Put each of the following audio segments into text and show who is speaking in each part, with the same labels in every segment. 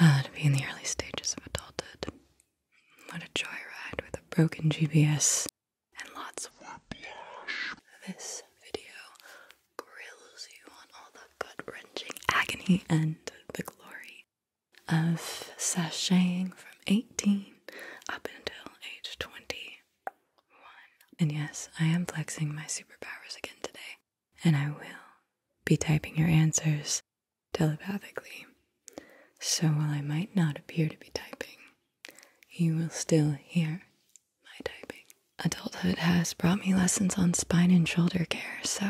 Speaker 1: To be in the early stages of adulthood. What a joyride with a broken GPS and lots of whiplash. This video grills you on all the gut-wrenching agony and the glory of sashaying from 18 up until age 21. And yes, I am flexing my superpowers again today, and I will be typing your answers telepathically. So while I might not appear to be typing, you will still hear my typing. Adulthood has brought me lessons on spine and shoulder care, so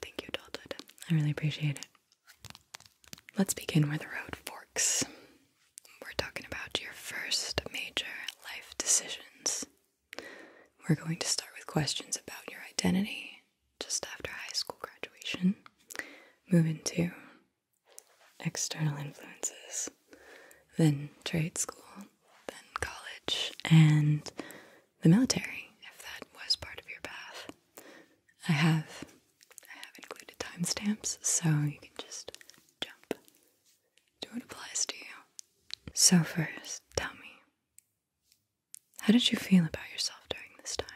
Speaker 1: thank you, adulthood. I really appreciate it. Let's begin where the road forks. We're talking about your first major life decisions. We're going to start with questions about your identity just after high school graduation. Move into external influences, then trade school, then college, and the military, if that was part of your path. I have included timestamps, so you can just jump to what applies to you. So first, tell me, how did you feel about yourself during this time?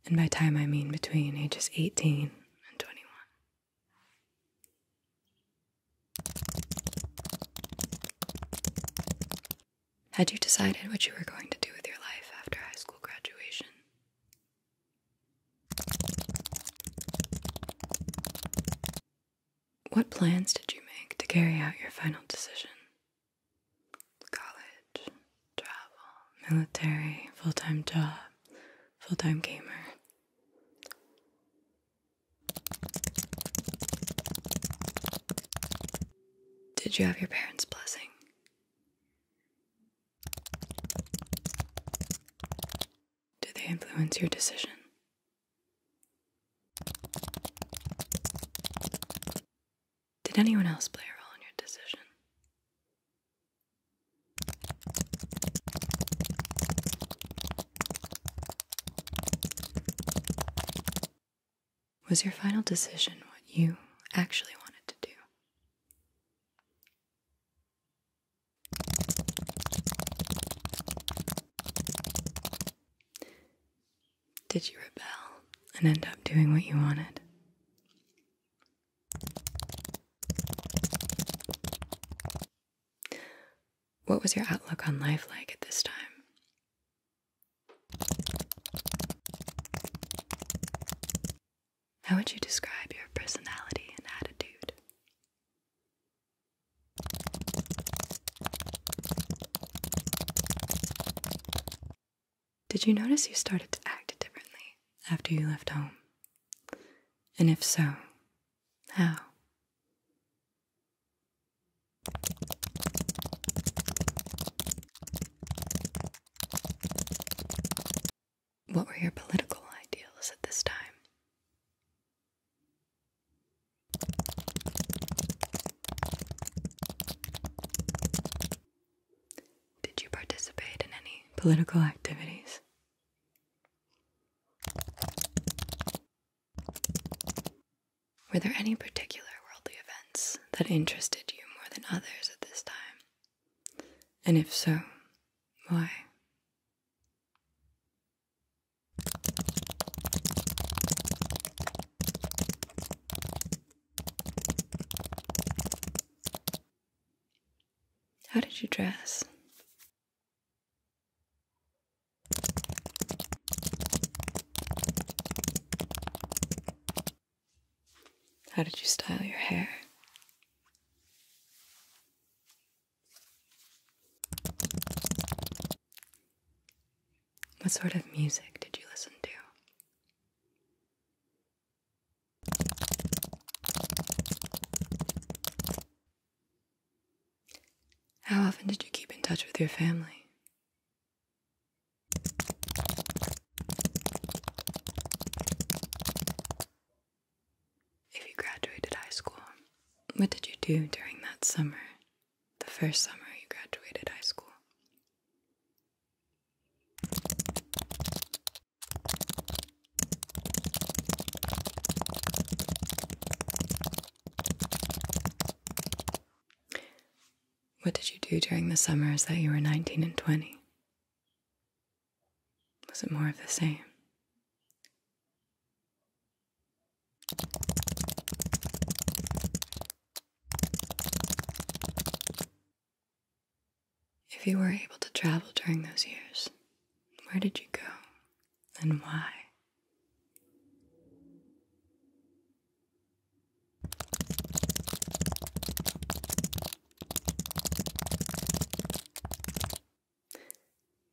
Speaker 1: And by time I mean between ages 18 and 21. Had you decided what you were going to do with your life after high school graduation? What plans did you make to carry out your final decision? College, travel, military, full-time job, full-time gamer. Did you have your parents' blessing? Did they influence your decision? Did anyone else play a role in your decision? Was your final decision what you actually wanted to do? Did you rebel and end up doing what you wanted? What was your outlook on life like at this time? How would you describe your personality and attitude? Did you notice you started to act differently after you left home? And if so, how? What were your political ideals at this time? Did you participate in any political activities? Were there any particular worldly events that interested you more than others at this time? And if so, why? How did you dress? How did you style your hair? What sort of music did you listen to? How often did you keep in touch with your family? If you graduated high school, what did you do during that summer, the first summer you graduated high school? What did you do during the summers that you were 19 and 20? Was it more of the same? If you were able to travel during those years, where did you go and why?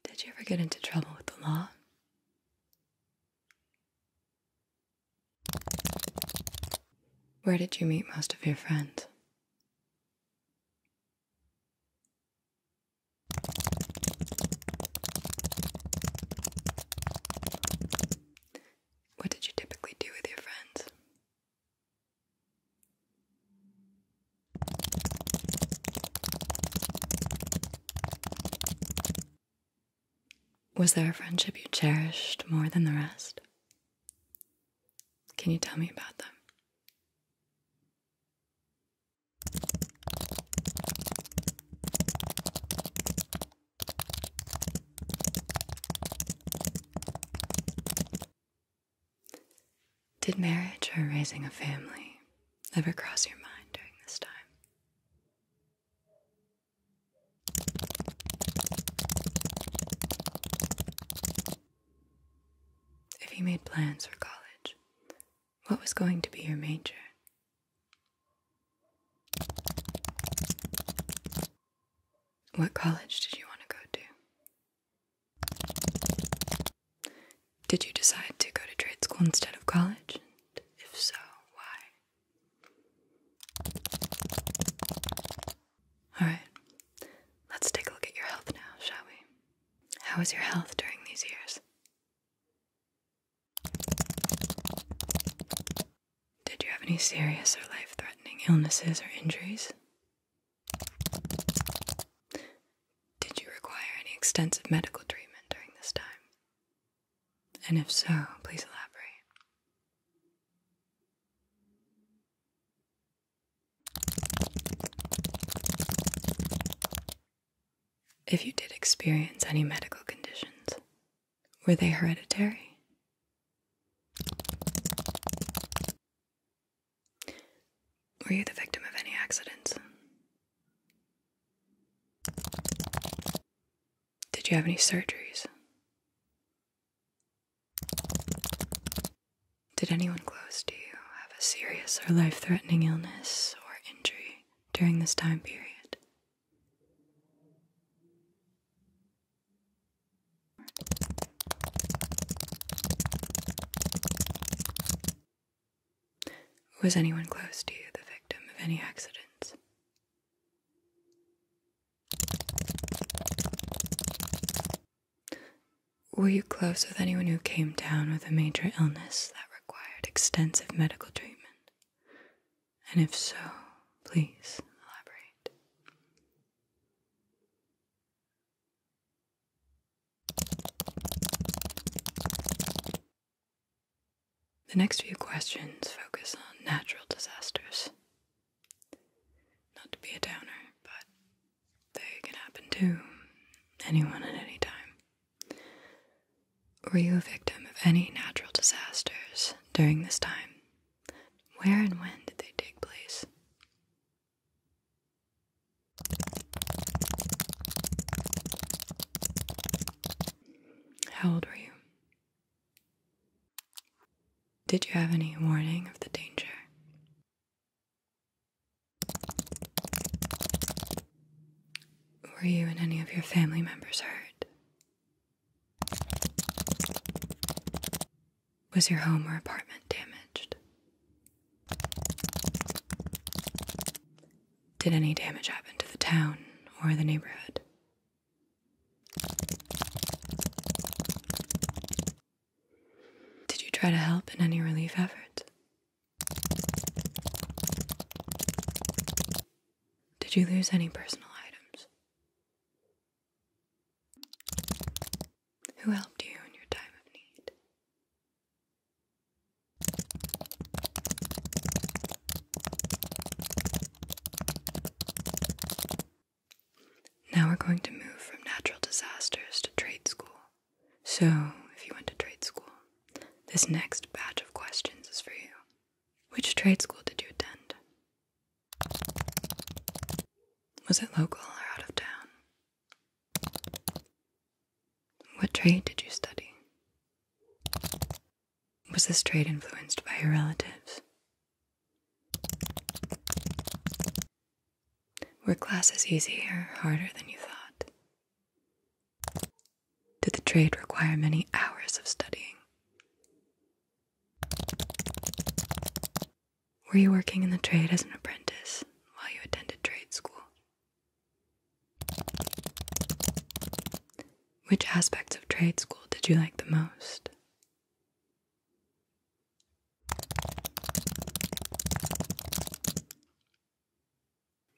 Speaker 1: Did you ever get into trouble with the law? Where did you meet most of your friends? What did you typically do with your friends? Was there a friendship you cherished more than the rest? Can you tell me about them? Did marriage or raising a family ever cross your mind during this time? If you made plans for college, what was going to be your major? What college did you want to go to? Did you decide to go to trade school instead of college? And if so, why? Alright, let's take a look at your health now, shall we? How was your health during these years? Did you have any serious or life-threatening illnesses or injuries? Did you require any extensive medical treatment during this time? And if so, please elaborate. If you did experience any medical conditions, were they hereditary? Were you the victim of any accidents? Did you have any surgeries? Did anyone close to you have a serious or life-threatening illness or injury during this time period? Was anyone close to you the victim of any accidents? Were you close with anyone who came down with a major illness that required extensive medical treatment? And if so, please elaborate. The next few questions focus on natural disasters. Not to be a downer, but they can happen to anyone at any time. Were you a victim of any natural disasters during this time? Where and when did they take place? How old were you? Did you have any warning of the danger? Were you and any of your family members hurt? Was your home or apartment damaged? Did any damage happen to the town or the neighborhood? Did you try to help in any relief efforts? Did you lose any personal items? Who helped you in your time of need? going to move from natural disasters to trade school. So, if you went to trade school, this next batch of questions is for you. Which trade school did you attend? Was it local or out of town? What trade did you study? Was this trade influenced by your relatives? Were classes easier or harder than you thought? Did the trade require many hours of studying? Were you working in the trade as an apprentice while you attended trade school? Which aspects of trade school did you like the most?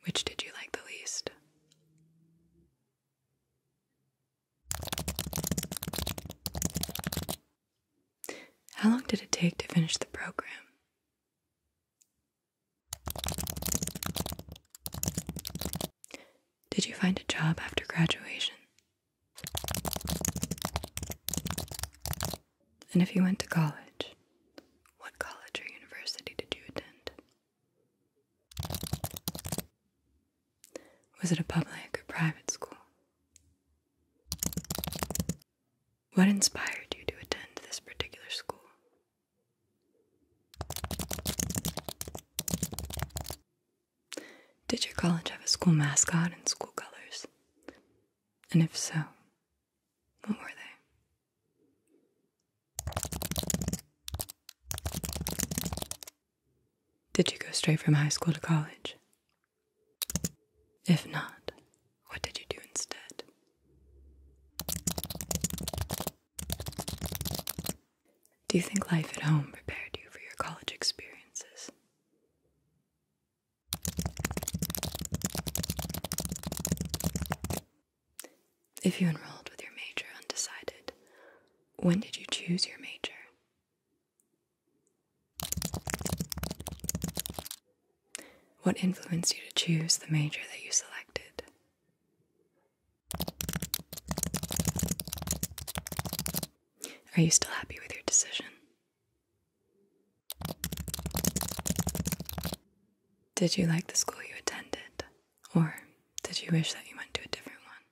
Speaker 1: Which did you like the least? How long did it take to finish the program? Did you find a job after graduation? And if you went to college, what college or university did you attend? Was it a public or private school? What inspired you to attend this particular school? Did your college have a school mascot and school colors? And if so, what were they? Did you go straight from high school to college? If not, what did you do instead? Do you think life at home prepared you for your college experiences? If you enrolled with your major undecided, when did you choose your major? What influenced you to choose the major that you selected? Are you still happy with your decision? Did you like the school you attended, or did you wish that you went to a different one?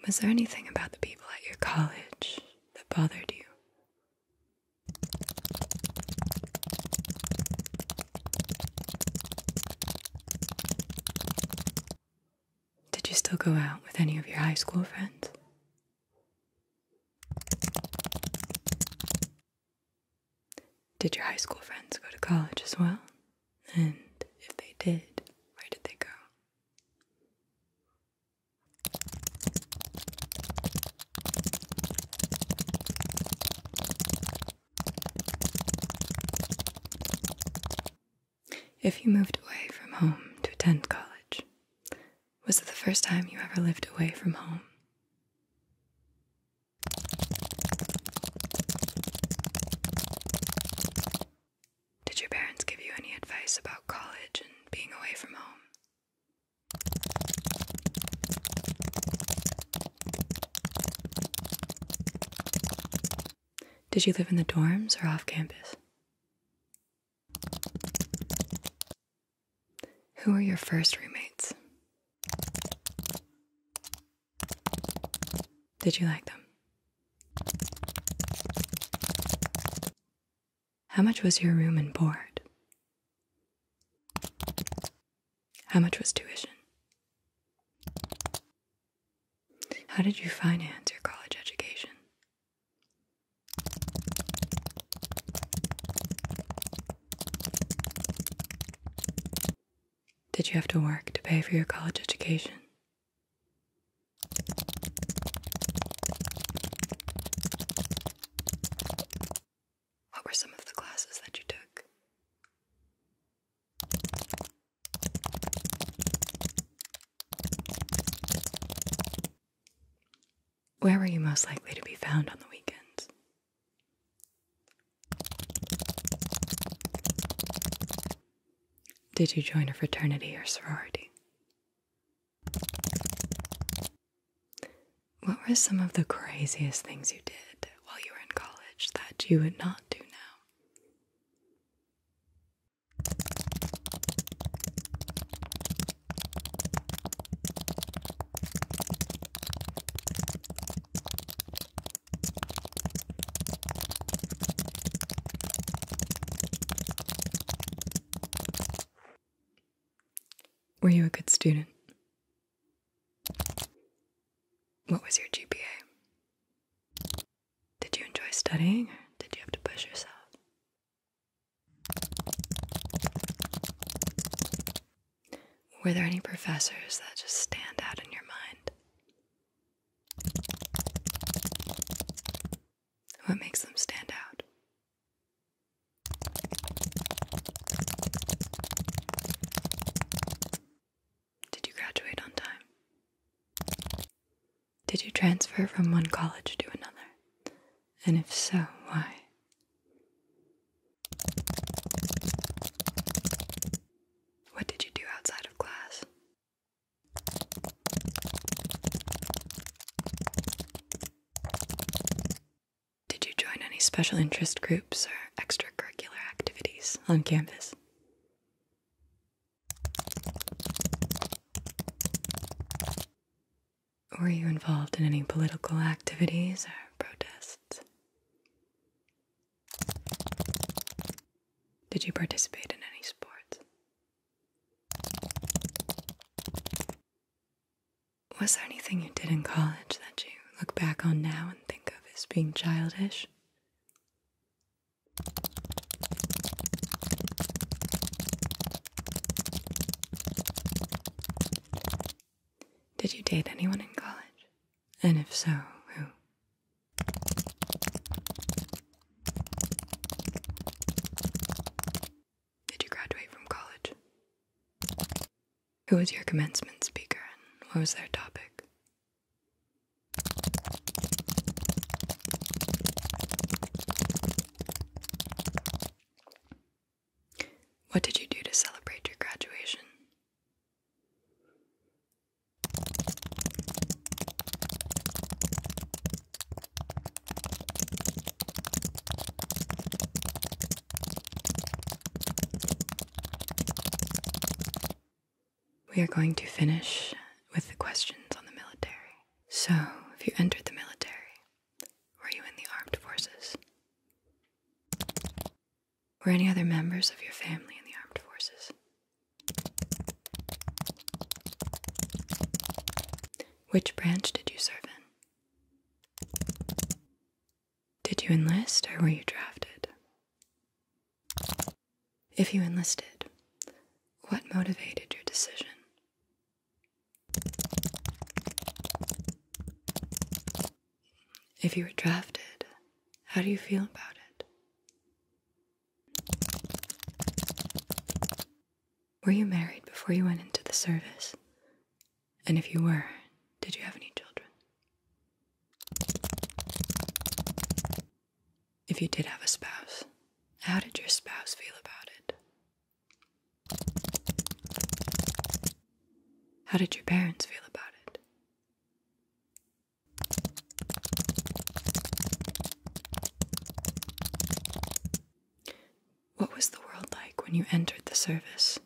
Speaker 1: Was there anything about the people at your college that bothered you? Did you still go out with any of your high school friends? Did your high school friends go to college as well? And if they did, where did they go? If you moved away from home to attend college, was it the first time you ever lived away from home? Did your parents give you any advice about college and being away from home? Did you live in the dorms or off campus? Who were your first roommates? Did you like them? How much was your room and board? How much was tuition? How did you finance your college education? Did you have to work to pay for your college education? What were some of the classes that you took? Where were you most likely to be found on the weekends? Did you join a fraternity or sorority? What were some of the craziest things you did while you were in college that you would not do now? Were you a good student? What was your GPA? Did you enjoy studying, or did you have to push yourself? Were there any professors that just stand out in your mind? What makes them stand out? Did you graduate on time? Did you transfer from one college to another? And if so, why? What did you do outside of class? Did you join any special interest groups or extracurricular activities on campus? Were you involved in any political activities or protests? Did you participate in any sports? Was there anything you did in college that you look back on now and think of as being childish? Did you date anyone in college? And if so, who? Did you graduate from college? Who was your commencement speaker and what was their topic? What did you do to celebrate your graduation? We are going to finish with the questions on the military. So, if you entered the military, were you in the armed forces? Were any other members of your family in the armed forces? Which branch did you serve in? Did you enlist or were you drafted? If you enlisted, what motivated your decision? If you were drafted, how do you feel about it? Were you married before you went into the service? And if you were, did you have any children? If you did have a spouse, how did your spouse feel about it? How did your parents feel about it? What was the world like when you entered the service?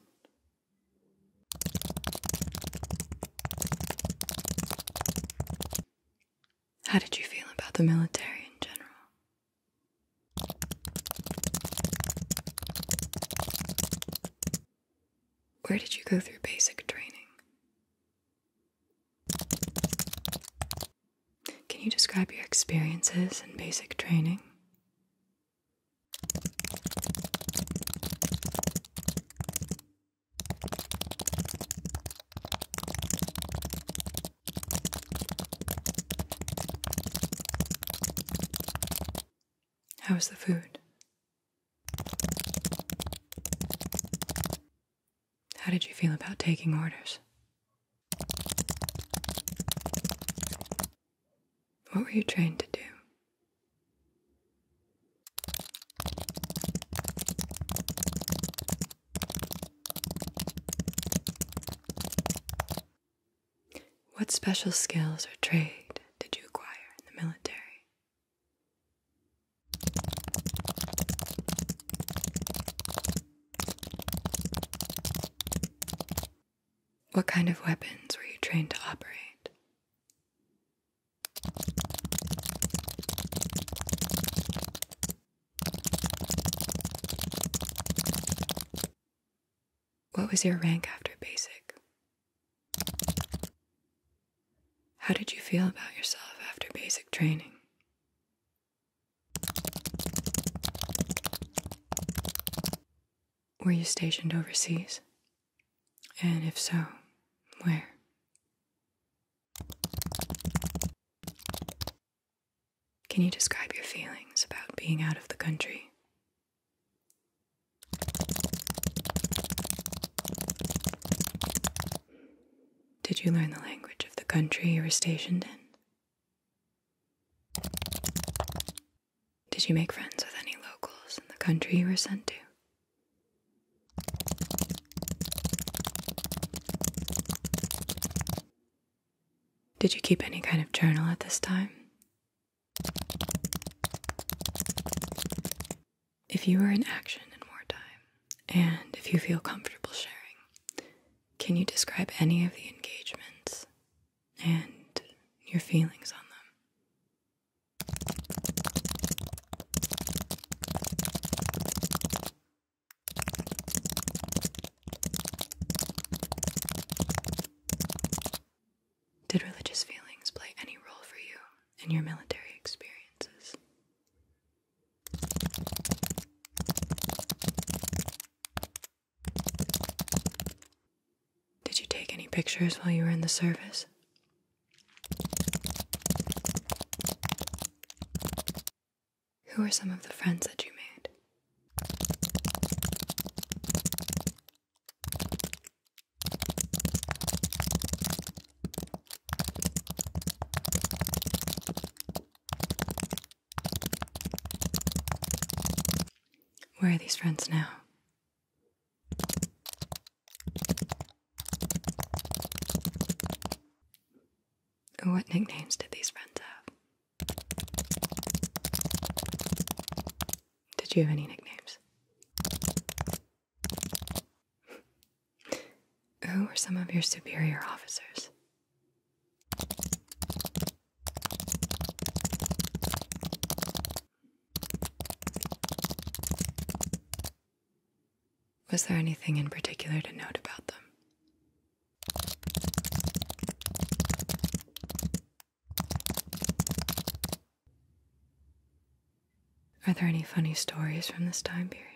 Speaker 1: How did you feel about the military in general? Where did you go through basic training? Can you describe your experiences in basic training? How was the food? How did you feel about taking orders? What were you trained to do? What special skills or trade did you acquire in the military? What kind of weapons were you trained to operate? What was your rank after basic? How did you feel about yourself after basic training? Were you stationed overseas? And if so, where? Can you describe your feelings about being out of the country? Did you learn the language of the country you were stationed in? Did you make friends with any locals in the country you were sent to? Did you keep any kind of journal at this time? If you were in action in wartime, and if you feel comfortable sharing, can you describe any of the engagements and your feelings on them? Did religious feelings play any role for you in your military experiences? Did you take any pictures while you were in the service? Who were some of the friends that you made? Where are these friends now? What nicknames did these friends have? Did you have any nicknames? Who were some of your superior officers? Was there anything in particular to note about them? Are there any funny stories from this time period?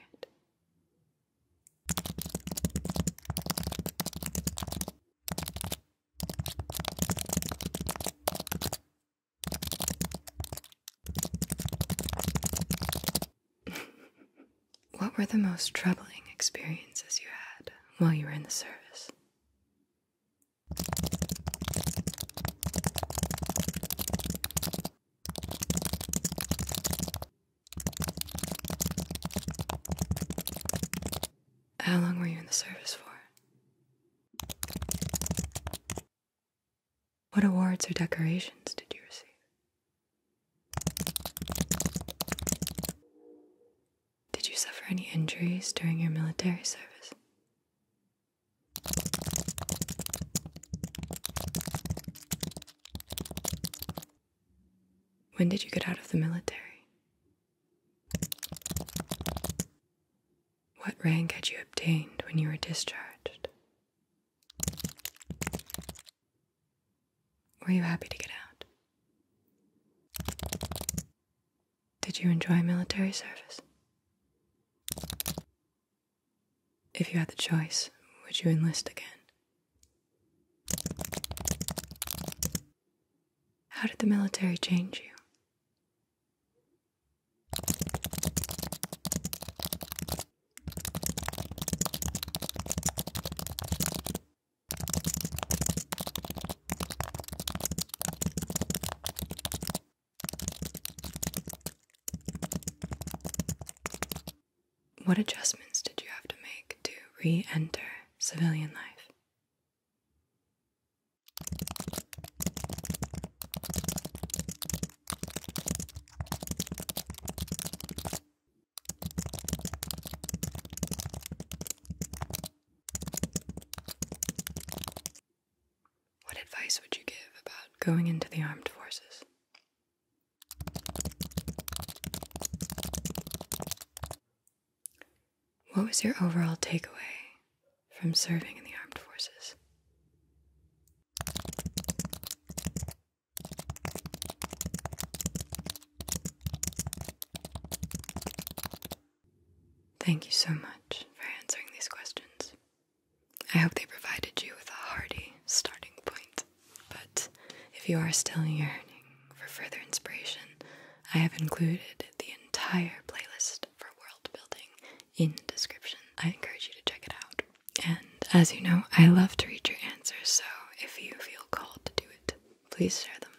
Speaker 1: What were the most troubling experiences you had while you were in the service? How long were you in the service for? What awards or decorations did you receive? Did you suffer any injuries during your military service? When did you get out of the military? What rank had you obtained when you were discharged? Were you happy to get out? Did you enjoy military service? If you had the choice, would you enlist again? How did the military change you? What adjustments did you have to make to re-enter civilian life? going into the armed forces? What was your overall takeaway from serving in the armed forces? Thank you so much for answering these questions. I hope they provided you with a hearty starting point. But if you are still yearning for further inspiration, I have included the entire playlist for world building in the description. I encourage you to check it out. And as you know, I love to read your answers, so if you feel called to do it, please share them.